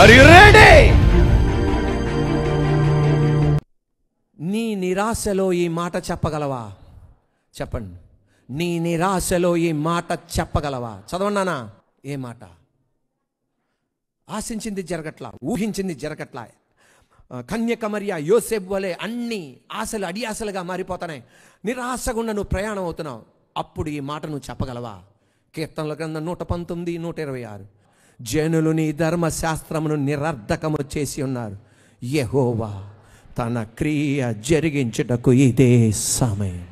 Are you ready? నీ నిరాశలో ఈ మాట చెప్పగలవా? చెప్పండి. నీ నిరాశలో ఈ మాట చెప్పగలవా? చదవన్నానా? ఏ మాట? ఆశించింది జరగట్లా, ఊహించింది జరగట్లా. కన్యక మరియ యోసేపు వలె అన్ని ఆశలు అడి ఆశలుగా మారిపోతున్నాయి. నిరాశగుండా నువ్వు ప్రయాణం అవుతున్నావు. అప్పుడు ఈ మాట నువ్వు చెప్పగలవా? కీర్తనల గ్రంథం 119, 126. జనులు నీ ధర్మశాస్త్రమును నిరర్ధకము చేసి ఉన్నారు, యెహోవా తన క్రియ జరిగించుటకు ఇదే సమయం.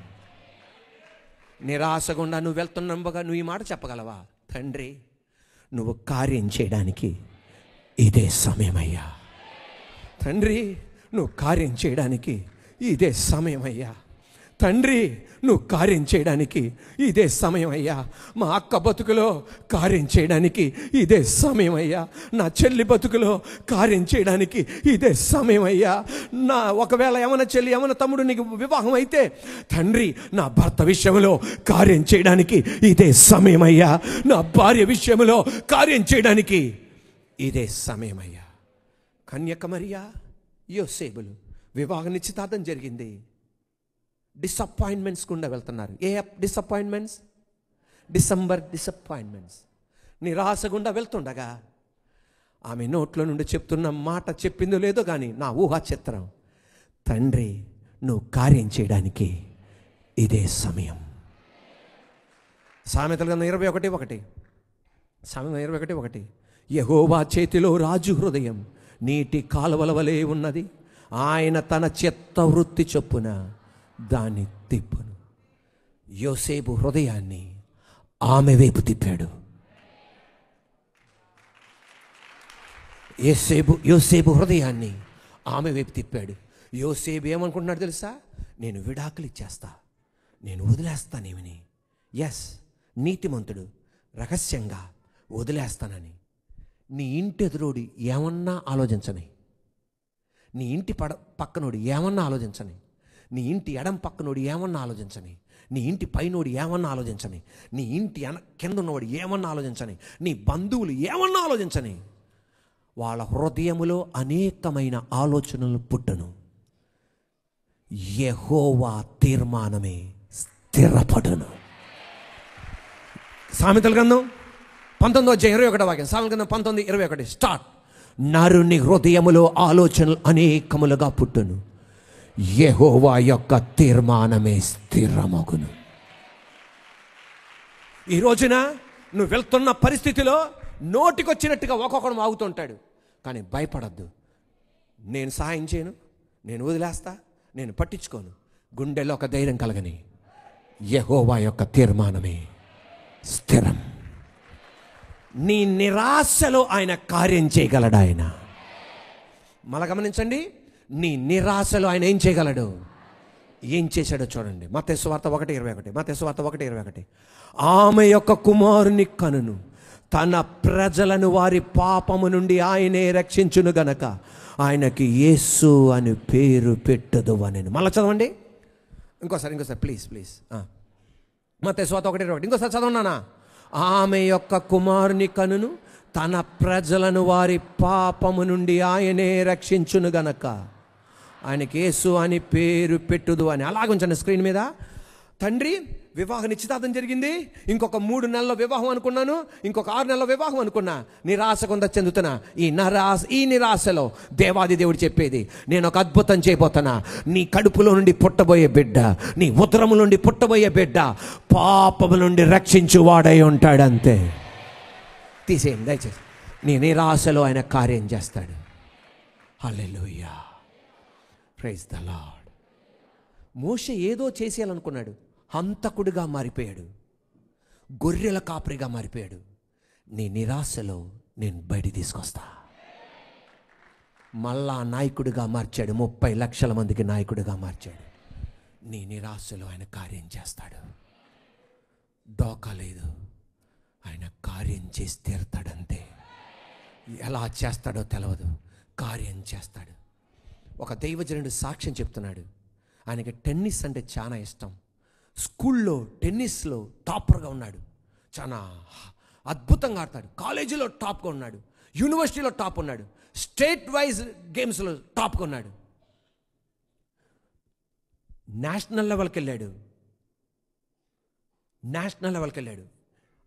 నిరాశగుండా నువ్వు వెళ్తున్నగా నువ్వు ఈ మాట చెప్పగలవా? తండ్రి, నువ్వు కార్యం చేయడానికి ఇదే సమయమయ్యా. తండ్రి, నువ్వు కార్యం చేయడానికి ఇదే సమయమయ్యా. తండ్రి, నువ్వు కార్యం చేయడానికి ఇదే సమయం అయ్యా. మా అక్క బతుకులో కార్యం చేయడానికి ఇదే సమయం అయ్యా. నా చెల్లి బతుకులో కార్యం చేయడానికి ఇదే సమయం అయ్యా. ఒకవేళ ఏమైనా చెల్లి ఏమైనా తమ్ముడు నీకు వివాహం అయితే, తండ్రి, నా భర్త విషయంలో కార్యం చేయడానికి ఇదే సమయం అయ్యా. నా భార్య విషయంలో కార్యం చేయడానికి ఇదే సమయం అయ్యా. కన్యక మరియా యోసేపులు వివాహ నిశ్చితార్థం జరిగింది. డిసప్పాయింట్మెంట్స్ గుండా వెళ్తున్నారు. ఏ డిసప్పాయింట్మెంట్స్? December disappointments. నిరాశ గుండా వెళ్తుండగా ఆమె నోట్లో నుండి చెప్తున్న మాట చెప్పిందో లేదో కానీ నా ఊహా చిత్రం, తండ్రి, నువ్వు కార్యం చేయడానికి ఇదే సమయం. సామెతల గ్రంథం 21:1. సామెతల 21:1. యెహోవా చేతిలో రాజు హృదయం నీటి కాలువల వలె ఉన్నది, ఆయన తన చిత్తవృత్తి చొప్పున దాన్ని తిప్పును. యోసేపు హృదయాన్ని ఆమె వైపు తిప్పాడు. యోసేపు హృదయాన్ని ఆమె వైపు తిప్పాడు. యోసేపు ఏమనుకుంటున్నాడు తెలుసా? నేను విడాకులు ఇచ్చేస్తా, నేను వదిలేస్తానేమని. ఎస్, నీతిమంతుడు రహస్యంగా వదిలేస్తానని. నీ ఇంటి ఎదురోడి ఏమన్నా ఆలోచించని, నీ ఇంటి పక్కనోడు ఏమన్నా ఆలోచించని, నీ ఇంటి ఎడం పక్కనోడు ఏమన్నా ఆలోచించని, నీ ఇంటి పైనోడు ఏమన్నా ఆలోచించని, నీ ఇంటి కింద ఉన్నవాడు ఏమన్నా ఆలోచించని, నీ బంధువులు ఏమన్నా ఆలోచించని, వాళ్ళ హృదయములో అనేకమైన ఆలోచనలు పుట్టను. యెహోవా తీర్మానమే స్థిరపడును. సామెతల గ్రంథం 19:21. సామెతల గ్రంథం 19:21 స్టార్ట్. నరుని హృదయములో ఆలోచనలు అనేకములుగా పుట్టును, యెహోవా యొక్క తీర్మానమే స్థిరమగును. ఈ రోజున నువ్వు వెళ్తున్న పరిస్థితిలో నోటికొచ్చినట్టుగా ఒక్కొక్కడు ఆగుతుంటాడు. కానీ భయపడద్దు. నేను సహాయం చేయను, నేను వదిలేస్తా, నేను పట్టించుకోను. గుండెలో ఒక ధైర్యం కలగని, యెహోవా యొక్క తీర్మానమే స్థిరం. నీ నిరాశలో ఆయన కార్యం చేయగలడు. ఆయన మళ్ళా గమనించండి, నీ నిరాశలో ఆయన ఏం చేయగలడు? ఏం చేశాడో చూడండి. మత్తయి సువార్త 1:21. మత్తయి సువార్త 1:21. ఆమె యొక్క కుమారుని కనును, తన ప్రజలను వారి పాపము నుండి ఆయనే రక్షించును గనక ఆయనకి యేసు అని పేరు పెట్టదు అనెను. మళ్ళీ చదవండి, ఇంకోసారి ప్లీజ్. మత్తయి సువార్త 1:21 ఇంకోసారి చదవన్నానా? ఆమె యొక్క కుమారుని కనును, తన ప్రజలను వారి పాపము నుండి ఆయనే రక్షించును గనక ఆయనకి యేసు అని పేరు పెట్టుదు అని. అలాగే ఉంచండి స్క్రీన్ మీద. తండ్రి, వివాహ నిశ్చితార్థం జరిగింది, ఇంకొక 3 నెలల వివాహం అనుకున్నాను, ఇంకొక 6 నెలల వివాహం అనుకున్నా, నిరాశ కొంత చెందుతున్నా. ఈ నిరాశలో దేవాది దేవుడు చెప్పేది, నేను ఒక అద్భుతం చేయబోతున్నా. నీ కడుపులో నుండి పుట్టబోయే బిడ్డ, నీ ఉదరము నుండి పుట్టబోయే బిడ్డ పాపము నుండి రక్షించువాడై ఉంటాడంతే. తీసేయండి దయచేసి. నీ నిరాశలో ఆయన కార్యం చేస్తాడు. హల్లెలూయా, ప్రైజ్ ద లార్డ్. మోషే ఏదో చేసేయాలనుకున్నాడు, హంతకుడిగా మారిపోయాడు, గొర్రెల కాపరిగా మారిపోయాడు. నీ నిరాశలో నేను బయట తీసుకొస్తా. మళ్ళా నాయకుడిగా మార్చాడు, 30 లక్షల మందికి నాయకుడిగా మార్చాడు. నీ నిరాశలో ఆయన కార్యం చేస్తాడు. డోకా లేదు, ఆయన కార్యం చేసి తీరుతాడంతే. ఎలా చేస్తాడో తెలియదు, కార్యం చేస్తాడు. ఒక దైవజనుడు సాక్ష్యం చెప్తున్నాడు. ఆయనకి టెన్నిస్ అంటే చాలా ఇష్టం. స్కూల్లో టెన్నిస్లో టాపర్గా ఉన్నాడు, చాలా అద్భుతంగా ఆడతాడు. కాలేజీలో టాప్గా ఉన్నాడు. యూనివర్సిటీలో టాప్ ఉన్నాడు, స్టేట్ వైజ్ గేమ్స్లో టాప్గా ఉన్నాడు, నేషనల్ లెవెల్కి వెళ్ళాడు.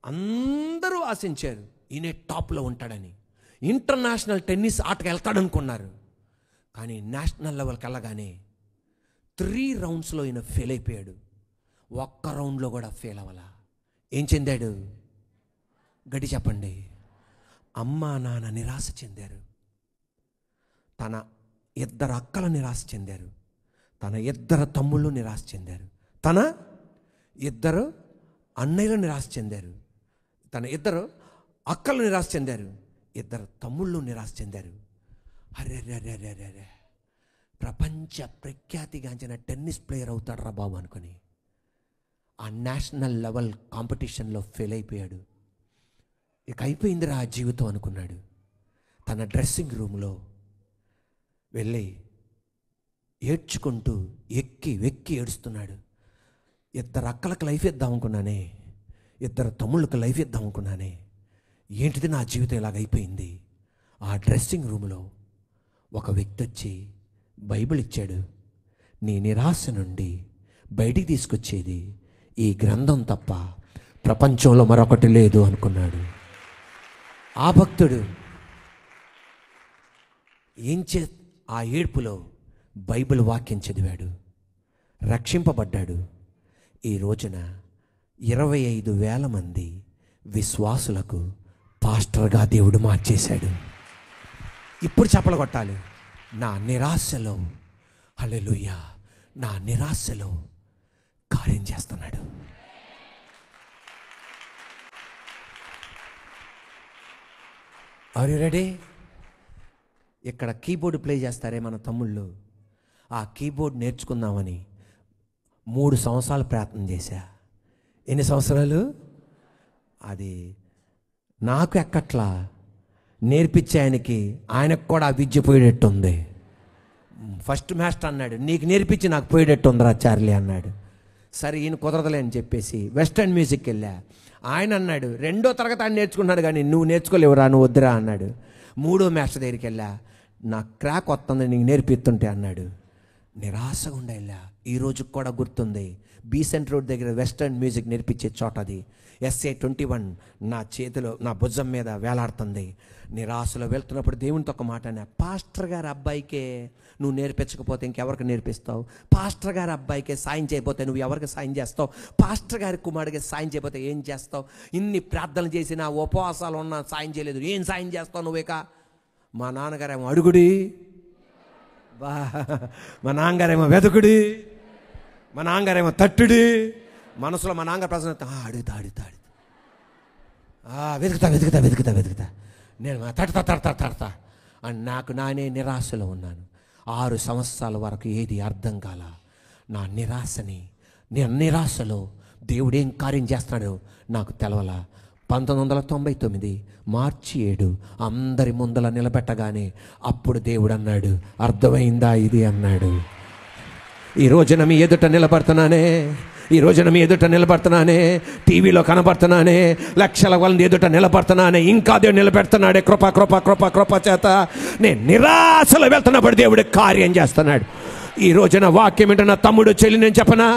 అందరూ ఆశించారు ఈయన టాప్లో ఉంటాడని. ఇంటర్నేషనల్ టెన్నిస్ ఆటకు వెళ్తాడనుకున్నారు. కానీ నేషనల్ లెవెల్కి వెళ్ళగానే 3 రౌండ్స్లో ఈయన ఫెయిల్ అయిపోయాడు. ఒక్క రౌండ్లో కూడా ఫెయిల్ అవ్వాలా. ఏం చెందాడు? గడి చెప్పండి. అమ్మా నాన్న నిరాశ చెందారు, తన 2 అక్కలు నిరాశ చెందారు, తన 2 తమ్ముళ్ళు నిరాశ చెందారు, తన 2 అన్నయ్యలు నిరాశ చెందారు, తన 2 అక్కలు నిరాశ చెందారు, 2 తమ్ముళ్ళు నిరాశ చెందారు. అరే ప్రపంచ ప్రఖ్యాతిగాంచిన టెన్నిస్ ప్లేయర్ అవుతాడు రా బాబు అనుకుని ఆ నేషనల్ లెవెల్ కాంపిటీషన్లో ఫెయిల్ అయిపోయాడు. ఇక అయిపోయిందిరా ఆ జీవితం అనుకున్నాడు. తన డ్రెస్సింగ్ రూమ్లో వెళ్ళి ఏడ్చుకుంటూ వెక్కి ఏడుస్తున్నాడు. 2 అక్కలకు లైఫ్ ఇద్దాం అనుకున్నానే, 2 తమ్ముళ్ళకి లైఫ్ ఇద్దాం అనుకున్నానే, ఏంటిది నా జీవితం ఇలాగైపోయింది. ఆ డ్రెస్సింగ్ రూమ్లో ఒక వ్యక్తి వచ్చి బైబిల్ ఇచ్చాడు. నీ నిరాశ నుండి బయటికి తీసుకొచ్చేది ఈ గ్రంథం తప్ప ప్రపంచంలో మరొకటి లేదు అనుకున్నాడు. ఆ భక్తుడు ఆ ఏడ్పులో బైబిల్ వాక్యం చదివాడు, రక్షింపబడ్డాడు. ఈ రోజున 25,000 మంది విశ్వాసులకు పాస్టర్గా దేవుడు మార్చేశాడు. ఇప్పుడు చప్పలు కొట్టాలి. నా నిరాశలో, హల్లెలూయా, నా నిరాశలో కార్యం చేస్తున్నాడు. Are you ready? ఇక్కడ కీబోర్డ్ ప్లే చేస్తారే మన తమ్ముళ్ళు, ఆ కీబోర్డ్ నేర్చుకుందామని 3 సంవత్సరాలు ప్రయత్నం చేశా. ఎన్ని సంవత్సరాలు? అది నాకు ఎక్కట్లా, నేర్పించే ఆయనకు కూడా ఆ విద్య పోయేటట్టుంది. ఫస్ట్ మాస్టర్ అన్నాడు, నీకు నేర్పించి నాకు పోయేటట్టు ఉందిరా చార్లీ అన్నాడు. సరే ఈయన కుదరదులే అని చెప్పేసి వెస్టర్న్ మ్యూజిక్కి వెళ్ళా. ఆయన అన్నాడు, 2వ తరగతి ఆయన నేర్చుకున్నాడు కానీ నువ్వు నేర్చుకోలేవురా, నువ్వు వద్దురా అన్నాడు. 3వ మాస్టర్ దగ్గరికి వెళ్ళా, నాకు క్రాక్ వస్తుంది నీకు నేర్పిస్తుంటే అన్నాడు. నిరాశగా ఉండే వెళ్ళా. ఈ రోజుకి కూడా గుర్తుంది, బీసెంట్ రోడ్ దగ్గర వెస్టర్న్ మ్యూజిక్ నేర్పించే చోట అది. SA-21 నా చేతిలో, నా భుజం మీద వేలాడుతుంది. నిరాశలో వెళ్తున్నప్పుడు దేవునితో ఒక మాట అన్నా, పాస్టర్ గారి అబ్బాయికే నువ్వు నేర్పించకపోతే ఇంకెవరికి నేర్పిస్తావు? పాస్టర్ గారి అబ్బాయికే సాయం చేయకపోతే నువ్వు ఎవరికి సాయం చేస్తావు? పాస్టర్ గారి కుమారుడికి సాయం చేయకపోతే ఏం చేస్తావు? ఇన్ని ప్రార్థనలు చేసినా, ఉపవాసాలు ఉన్నా సాయం చేయలేదు, ఏం సాయం చేస్తావు నువ్వేక? మా నాన్నగారేమో అడుగుడి, మా నాన్నగారేమో వెతుకుడి, మా నాన్నగారేమో తట్టుడి. మనసులో మా నాన్నగారు ప్రశ్న, అడుగుతా వెతుకుతా నేను తడతా అని నాకు నానే నిరాశలో ఉన్నాను. 6 సంవత్సరాల వరకు ఏది అర్థం కాల. నా నిరాశలో దేవుడు ఏం కార్యం చేస్తున్నాడో నాకు తెలవలా. 1999 మార్చి 7 అందరి ముందల నిలబెట్టగానే అప్పుడు దేవుడు అన్నాడు, అర్థమైందా ఇది అన్నాడు. ఈ రోజున మీ ఎదుట నిలబడుతున్నానే, టీవీలో కనబడుతున్నానే, లక్షల మంది ఎదుట నిలబడుతున్నానే, ఇంకా దేవుడు నిలబెడుతున్నాడే కృప చేత. నేను నిరాశలో వెళ్తున్నప్పుడు దేవుడు కార్యం చేస్తున్నాడు. ఈ రోజున వాక్యం ఏంటన్నా తమ్ముడు చెల్లి, నేను చెప్పనా,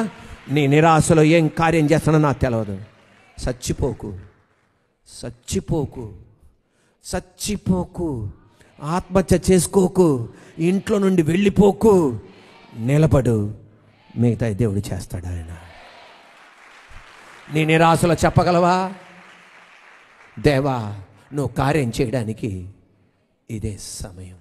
నీ నిరాశలో ఏం కార్యం చేస్తున్నా నాకు తెలియదు. చచ్చిపోకు, ఆత్మహత్య చేసుకోకు, ఇంట్లో నుండి వెళ్ళిపోకు, నిలబడు, మిగతా దేవుడు చేస్తాడు. ఆయన నీ నిరాశలో చెప్పగలవా, దేవా నువ్వు కార్యం చేయడానికి ఇదే సమయం.